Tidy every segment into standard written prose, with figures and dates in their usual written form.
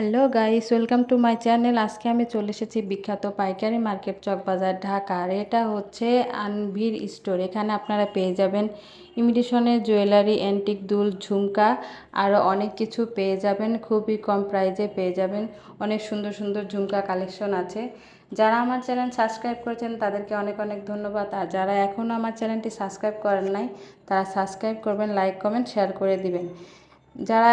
Hello guys, welcome to my channel. আজকে আমি চলে এসেছি বিখ্যাত পাইকারি মার্কেট চকবাজার ঢাকা। আর এটা হচ্ছে আনভির স্টোর। এখানে আপনারা পেয়ে যাবেন ইমিটেশনের জুয়েলারি, অ্যান্টিক দুল, ঝুমকা আরও অনেক কিছু পেয়ে যাবেন। খুবই কম প্রাইজে পেয়ে যাবেন। অনেক সুন্দর সুন্দর ঝুমকা কালেকশন আছে। যারা আমার চ্যানেল সাবস্ক্রাইব করেছেন তাদেরকে অনেক অনেক ধন্যবাদ। আর যারা এখনও আমার চ্যানেলটি সাবস্ক্রাইব করেন নাই তারা সাবস্ক্রাইব করবেন, লাইক কমেন্ট শেয়ার করে দিবেন। যারা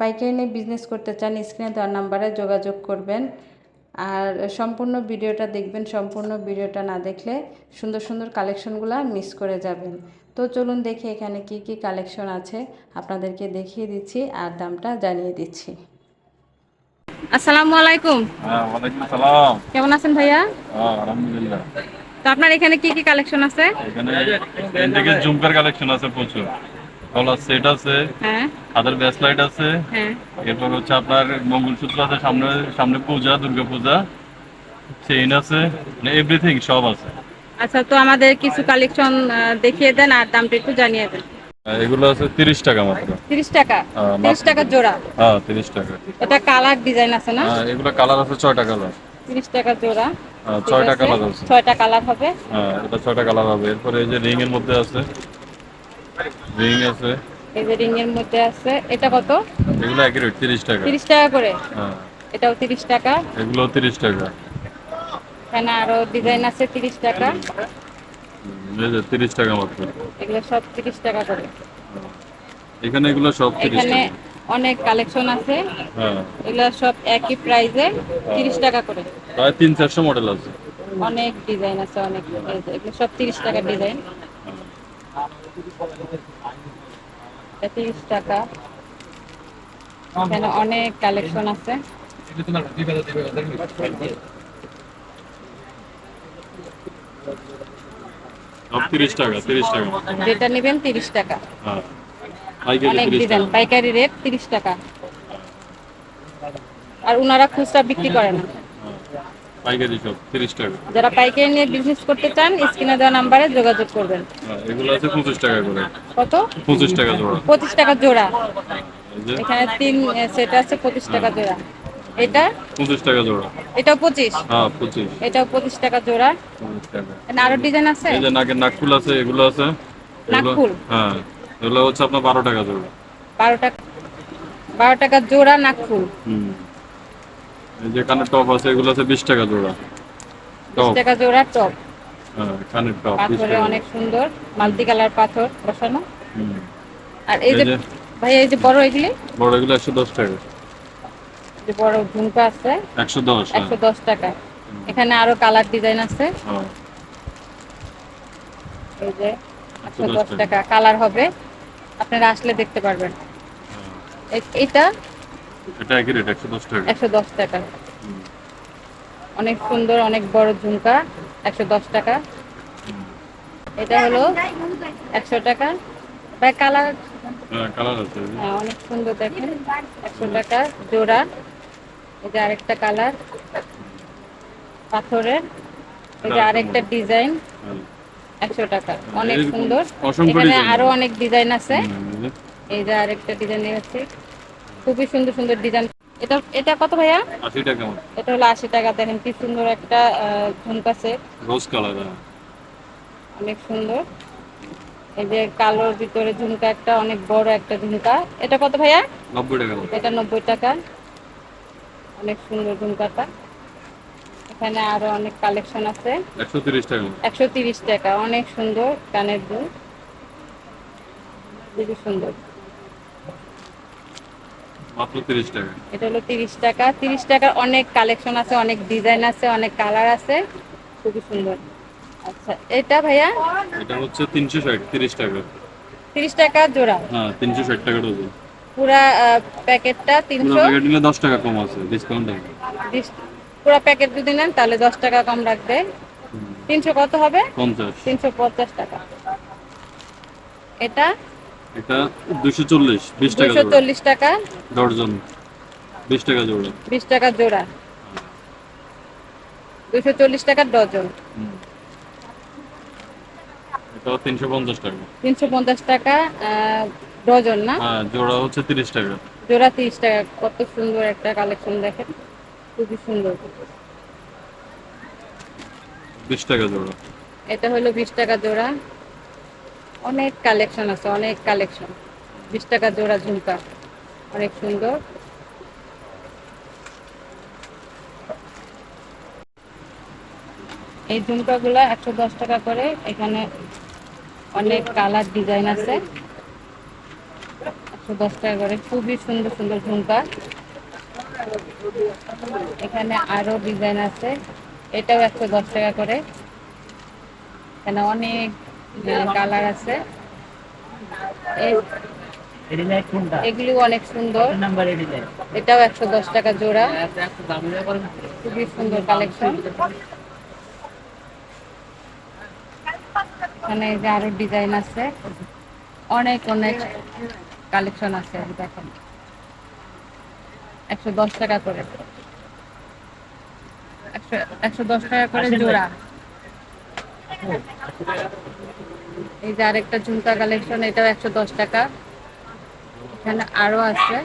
পাইকারি নিয়ে বিজনেস করতে চান স্ক্রিনে দেওয়ার নাম্বারে যোগাযোগ করবেন। আর সম্পূর্ণ ভিডিওটা দেখবেন। সম্পূর্ণ ভিডিওটা না দেখলে সুন্দর সুন্দর কালেকশনগুলো মিস করে যাবেন। তো চলুন দেখি এখানে কি কি কালেকশন আছে, আপনাদেরকে দেখিয়ে দিচ্ছি আর দামটা জানিয়ে দিচ্ছি। আসসালামু আলাইকুম। ওয়ালাইকুম সালাম। কেমন আছেন ভাইয়া? আলহামদুলিল্লাহ। তো আপনার এখানে কি কি কালেকশন আছে? এখানে এন্টিকের ঝুমকার কালেকশন আছে প্রচুর। গলার সেট আছে, হ্যাঁ হাতের ব্রেসলাইট আছে, হ্যাঁ। এরপর হচ্ছে আপনার মঙ্গলসূত্র আছে, সামনে সামনে পূজা, দুর্গা পূজা, চেইন আছে, মানে এভরিথিং সব আছে। আচ্ছা, তো আমাদের কিছু কালেকশন দেখিয়ে দেন আর দামটা একটু জানিয়ে দেন। এগুলো আছে 30 টাকা মাত্র। 30 টাকা? 30 মাত্র টাকা জোড়া? হ্যাঁ 30 টাকা। এটা কালার ডিজাইন আছে না? এগুলো কালার আছে 6টা কালার। 30 টাকা জোড়া। ঠিক 6টা আছে, কালার আছে। 6টা কালার হবে। এটা 6টা কালার হবে। এরপরে এই যে রিং এর মধ্যে আছে, রিং আছে। এই যে রিং এর মধ্যে আছে, এটা কত? এগুলো একই রেট 30 টাকা। 30 টাকা করে? হ্যাঁ এটাও 30 টাকা। এগুলো 30 টাকা। এখানে আরো ডিজাইন আছে 30 টাকা। এই যে 30 টাকা মাত্র। এগুলো সব 30 টাকা করে। এখানে এগুলো সব 30 এখানে টাকা। অনেক কালেকশন আছে। হ্যাঁ এগুলো সব একই প্রাইসে 30 টাকা করে। প্রায় 300-400 মডেল আছে। অনেক ডিজাইন আছে, অনেক। এই যে এগুলো সব 30 টাকা ডিজাইন। 30 টাকা। এখানে অনেক কালেকশন আছে। সব 30 টাকা, 30 টাকা। যেটা নেবেন 30 টাকা। হ্যাঁ পাইকারি অনেক 30 ডিজাইন, টাকা। পাইকারি রেট 30 টাকা। আর উনারা খুচরা বিক্রি করে না। হ্যাঁ পাইকারি সব 30 টাকা। যারা পাইকারি নিয়ে বিজনেস করতে চান স্ক্রিনে দেওয়া নাম্বারে যোগাযোগ করবেন। এগুলো আছে 25 টাকা করে। কত? 25 টাকা জোড়া। 25 টাকা জোড়া। এই যে এখানে 3 সেট আছে 25 টাকা জোড়া। এটা 25 টাকা জোড়া। এটাও 25? হ্যাঁ 25। এটাও 25 টাকা জোড়া। 25 টাকা। এখানে আরো ডিজাইন আছে। এই যে নাকের নাকফুল আছে, এগুলো আছে। এগুলো নাকফুল? হ্যাঁ এগুলো হচ্ছে আপনার 12 টাকা জোড়া। 12 টাকা? 12 টাকা জোড়া নাকফুল। হুম। এই যে কানের টপ আছে, এগুলো আছে 20 টাকা জোড়া। 20 টপ টাকা জোড়া টপ। হ্যাঁ কানের টপ 20 পাথরে টাকা। অনেক সুন্দর মাল্টি কালার পাথর বসানো। হুম। আর এই এই যে যে ভাই, এই যে বড় এগুলি, বড় এগুলো 110 টাকা। যে বড় ঝুমকা আছে 110 হ্যাঁ। 110 টাকা। এখানে আরো কালার ডিজাইন আছে। হ্যাঁ এই যে 110 110 টাকা কালার হবে, আপনারা আসলে দেখতে পারবেন। এটা এটা একই রেট 110 টাকা। 110 টাকা। হুম। অনেক সুন্দর, অনেক বড় ঝুমকা, 110 টাকা। এটা হলো 100 টাকা। ভাই কালার হ্যাঁ কালার আছে এই যে। অনেক সুন্দর, দেখেন 100 টাকা জোড়া। এই যে আরেকটা কালার পাথরের। এই যে আরেকটা ডিজাইন হ্যাঁ। 100 টাকা, অনেক এরকম সুন্দর। অসংখ্য এখানে ডিজাইন আরো আছে। অনেক ডিজাইন আছে। এই যে এই যে আরেকটা ডিজাইন আছে, খুবই সুন্দর সুন্দর ডিজাইন। এটা এটা কত ভাইয়া? 80 টাকা মতো। এটা হলো 80 টাকা। দেখেন কি সুন্দর একটা ঝুমকা সেট, রোজ কালার হ্যাঁ। অনেক সুন্দর। এই যে কালোর ভিতরে ঝুমকা একটা, অনেক বড় একটা ঝুমকা। এটা কত ভাইয়া? 90 টাকা মতো। এটা 90 টাকা। অনেক সুন্দর ঝুমকাটা। এখানে আরো অনেক কালেকশন আছে। 130 টাকা মতো। 130 টাকা। অনেক সুন্দর কানের দুল, খুবই সুন্দর। মাত্র 30 টাকা। এটা হলো 30 টাকা। 30 টাকার অনেক কালেকশন আছে, অনেক ডিজাইন আছে, অনেক কালার আছে, খুবই সুন্দর। আচ্ছা, এটা ভাইয়া? এটা হচ্ছে 360 30 টাকা। 30 টাকা জোড়া? হ্যাঁ 360 টাকা ডজন। পুরা প্যাকেটটা পুরো 300? প্যাকেট নিলে 10 টাকা কম আছে, ডিসকাউন্ট আছে। পুরা প্যাকেট যদি নেন তাহলে 10 টাকা কম রাখবে। 300 কত হবে? 50। 350 টাকা। এটা এটা 240 20 টাকা জোড়া। 240 টাকা ডজন 20 টাকা জোড়া। 20 টাকা জোড়া। 240 টাকা ডজন। হুম। এটা 350 টাকা। 350 টাকা ডজন না? হ্যাঁ জোড়া হচ্ছে 30 টাকা। জোড়া 30 টাকা। কত সুন্দর একটা কালেকশন দেখেন, খুবই সুন্দর। 20 টাকা জোড়া। এটা হলো 20 টাকা জোড়া। অনেক কালেকশন আছে, অনেক কালেকশন। 20 টাকা জোড়া ঝুমকা, অনেক সুন্দর। এই ঝুমকাগুলো 110 টাকা করে। এখানে অনেক কালার ডিজাইন আছে। 110 টাকা করে, খুবই সুন্দর সুন্দর ঝুমকা। এখানে আরো ডিজাইন আছে, এটাও 110 টাকা করে। এখানে অনেক কালার আছে। এগুলো অনেক সুন্দর। এটাও 110 টাকা জোড়া, খুবই সুন্দর কালেকশন। এখানে এই যে আরো ডিজাইন আছে, অনেক অনেক কালেকশন আছে। দেখেন 110 টাকা করে, 110 টাকা করে জোড়া। এই যে আরেকটা ঝুমকা কালেকশন, এটাও 110 টাকা। এখানে আরো আছে,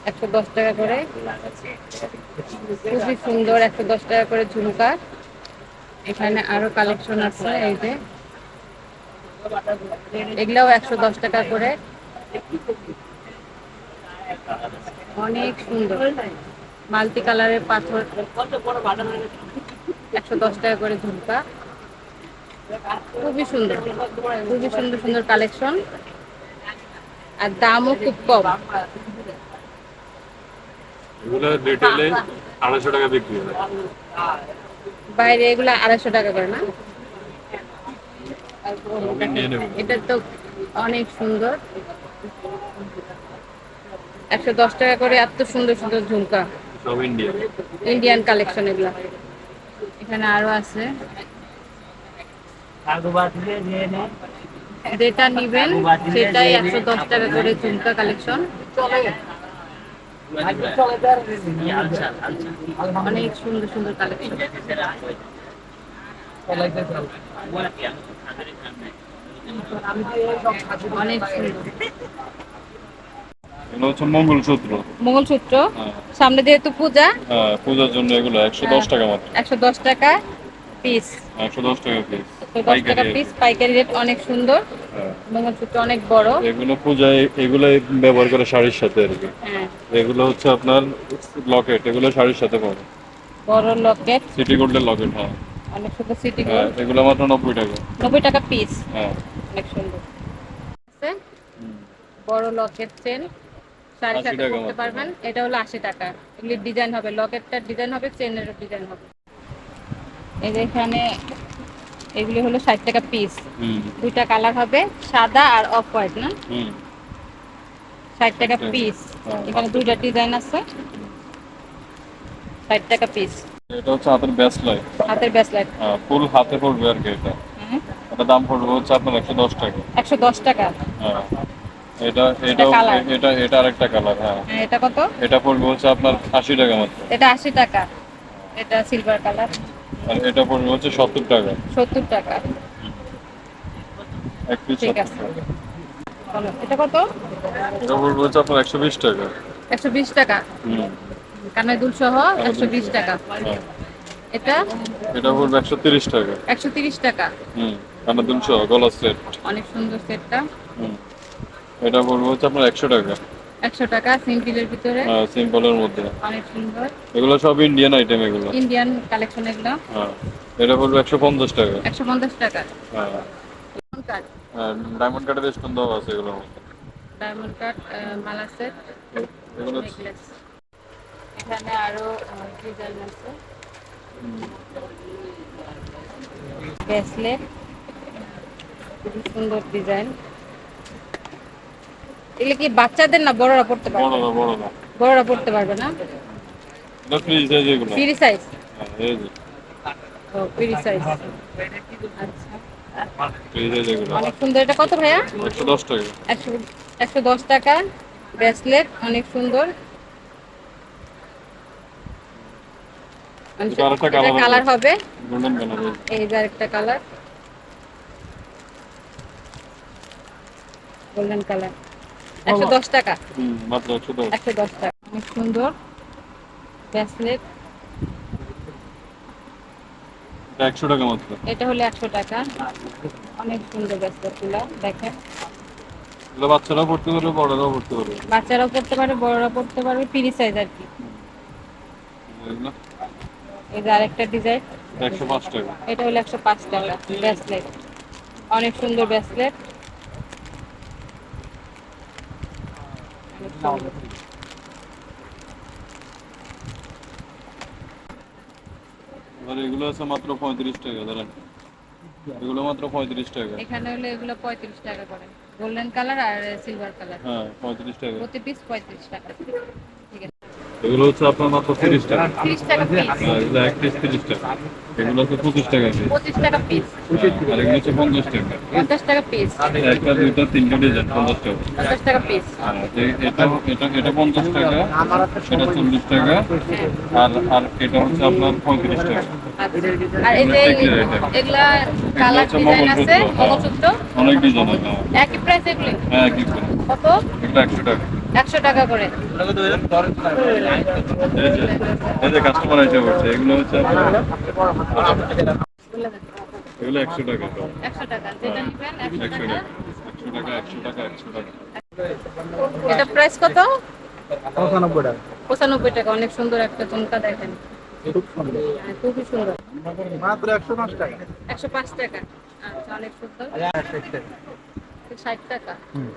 110 টাকা করে, খুবই সুন্দর। 110 টাকা করে ঝুমকা। এখানে আরো কালেকশন আছে, এই যে এগুলাও 110 টাকা করে, অনেক সুন্দর। মাল্টি কালারের পাথর, 110 টাকা করে ঝুমকা। খুবই সুন্দর, খুবই সুন্দর সুন্দর কালেকশন, আর দামও খুব কম। এগুলো রিটেলে 250 টাকা বিক্রি হয়। বাইরে এগুলো 250 টাকা করে না? সব ইন্ডিয়ান এগুলো। এটা তো অনেক সুন্দর। 110 টাকা করে, এত সুন্দর সুন্দর ঝুমকা, সব ইন্ডিয়ান। ইন্ডিয়ান কালেকশন এগুলা। এখানে আরো আছে, যেটা নিবেন সেটাই 110 টাকা করে ঝুমকা কালেকশন। অনেক সুন্দর সুন্দর কালেকশন, অনেক সুন্দর। এগুলো হচ্ছে মঙ্গলসূত্র। মঙ্গলসূত্র, হ্যাঁ। সামনে যেহেতু পূজা, হ্যাঁ, পূজার জন্য এগুলো 110 টাকা মাত্র। 110 টাকা পিস। 110 টাকা পিস। 110 টাকা পিস, পাইকারি রেট। অনেক সুন্দর হ্যাঁ। মঙ্গলসূত্র, অনেক বড়। এগুলো পূজায় এগুলো ব্যবহার করে শাড়ির সাথে আর কি। হ্যাঁ, এগুলো হচ্ছে আপনার লকেট, এগুলো শাড়ির সাথে পাবে। বড় লকেট, সিটি গোল্ডের লকেট। হ্যাঁ। অনেক সুন্দর। সিটি হ্যাঁ, গোল্ড, এগুলো মাত্র 90 টাকা। 90 টাকা পিস, হ্যাঁ। অনেক সুন্দর। আছে হুম। বড় লকেট চেন, শাড়ির 80 সাথে টাকা পরতে মাত্র। পারবেন। এটা হলো 80 টাকা। এগুলি ডিজাইন হবে, লকেটটার ডিজাইন হবে, চেনেরও ডিজাইন হবে। এই যে এখানে এগুলি হলো 60 টাকা পিস। হুম। দুইটা কালার হবে, সাদা আর অফ হোয়াইট না? হুম। 60 টাকা পিস। হ্যাঁ। এখানে দুইটা ডিজাইন আছে, 60 টাকা পিস। এটা হচ্ছে হাতের ব্যাসলাইট। হাতের ব্রেসলেট। হ্যাঁ, ফুল হাতে পড়বে আর কি এটা। হ্যাঁ, এটা দাম পড়বে হচ্ছে আপনার 110 টাকা। 110 টাকা। হ্যাঁ। এটা এটা এটাও কালার। এটা আরেকটা কালার। হ্যাঁ। হ্যাঁ, এটা কত? এটা পড়বে হচ্ছে আপনার 80 টাকা মাত্র। এটা 80 টাকা। এটা সিলভার কালার, আর এটা পড়বে হচ্ছে 70 টাকা। 70 টাকা। এক পিস ঠিক 70 আছে, টাকা। বলো এটা কত? এটা পড়বে হচ্ছে আপনার 120 টাকা। 120 টাকা। হুম। কানের দুল সহ 120 টাকা। হ্যাঁ। এটা এটা পড়বে 130 টাকা। 130 টাকা। হুম। কানের দুল সহ গলা সেট। অনেক সুন্দর সেটটা। হুম। এটা পড়বে হচ্ছে আপনার 100 টাকা। 100 টাকা, সিম্পলের ভিতরে, সিম্পলের মধ্যে। অনেক সুন্দর। এগুলো সব ইন্ডিয়ান আইটেম এগুলো। ইন্ডিয়ান কালেকশন এগুলো। হ্যাঁ। এটা পড়বে 150 টাকা। 150 টাকা। হ্যাঁ। ডায়মন্ড কাট, ডায়মন্ড কাটের স্টোন দেওয়া আছে এগুলোর মধ্যে। ডায়মন্ড কাট, মালা সেট, এগুলো নেকলেস। এখানে আরো ডিজাইন আছে, ব্রেসলেট, খুবই সুন্দর ডিজাইন। এগুলো কি বাচ্চাদের না বড়রা পড়তে পারবে? বড় না, বড় না। বড়রা পড়তে পারবে না? এটা ফ্রি সাইজ এগুলো। Free size? হ্যাঁ, এই যে ও, ফ্রি সাইজ। আচ্ছা, ফ্রি সাইজ এগুলো। অনেক সুন্দর। এটা কত ভাইয়া? 110 টাকা। 110 টাকা। ব্রেসলেট অনেক সুন্দর। এটা আরেকটা এটা কালার হবে, গোল্ডেন কালার। এই যে আরেকটা কালার। গোল্ডেন কালার, 110 টাকা। মাত্র 110। 110 টাকা, অনেক সুন্দর ব্রেসলেট। 100 টাকা মাত্র। এটা হলো 100 টাকা, অনেক সুন্দর ব্রেসলেটগুলো দেখেন। এগুলো বাচ্চারাও পড়তে পারবে, বড়রাও পড়তে পারবে। বাচ্চারাও পড়তে পারে, বড়রা পড়তে পারবে, ফ্রি সাইজ আর কি। এগুলো এই যে আরেকটা ডিজাইন, 105 টাকা। এটা হলো 105 টাকা ব্রেসলেট, অনেক সুন্দর ব্রেসলেট। অনেক সুন্দর। আর এগুলো আছে মাত্র 35 টাকা ধরেন। এগুলো মাত্র 35 টাকা। এখানে হলো এগুলো 35 টাকা করে, গোল্ডেন কালার আর সিলভার কালার। হ্যাঁ 35 টাকা। প্রতি পিস 35 টাকা। ঠিক আছে, এগুলো হচ্ছে আপনার মাত্র 30 টাকা। 30 টাকা পিস। এগুলো এক পিস 30 টাকা। এগুলো হচ্ছে 25 টাকা পিস। 25 টাকা পিস। আর এগুলো হচ্ছে 50 টাকা। 50 টাকা পিস। একটা দুইটা তিনটা ডিজাইন 50 টাকা। 50 টাকা পিস। এটা 50 টাকা, এটা 40 টাকা, আর এটা হচ্ছে আপনার 35 টাকা। আচ্ছা। আর এই যে এগুলা কালার ডিজাইন আছে, মগজুদ্দ অনেক ডিজাইন আছে। একই প্রাইস এগুলো? হ্যাঁ কি করে? কত? এগুলো 100 টাকা। 100 টাকা করে। এই যে কাস্টমার এসে পড়ছে, এগুলো হচ্ছে আপনার এগুলো 100 টাকা। 100 টাকা, যেটা নেবেন 100 100 টাকা। টাকা, 100 টাকা, 100 টাকা, 100 টাকা। এটা প্রাইস কত? 95 টাকা। 95 টাকা। অনেক সুন্দর একটা ঝুমকা দেখেন, খুব সুন্দর। হ্যাঁ, খুবই সুন্দর। মাত্র 105 টাকা। 105 টাকা। আচ্ছা, অনেক সুন্দর। 60 টাকা। হুম।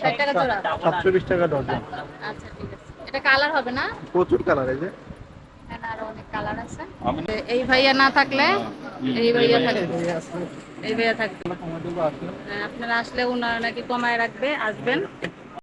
60 টাকা জোড়া। 720 টাকা ডজন। আচ্ছা ঠিক আছে। এটা কালার হবে না? প্রচুর কালার এই যে। এখানে আরো অনেক কালার আছে। আমি- এই ভাইয়া না থাকলে এই ভাইয়া থাকবে। এই ভাইয়া থাকবে। টমেটো আছে। আপনারা আসলে ওনারা নাকি কমায় রাখবে, আসবেন।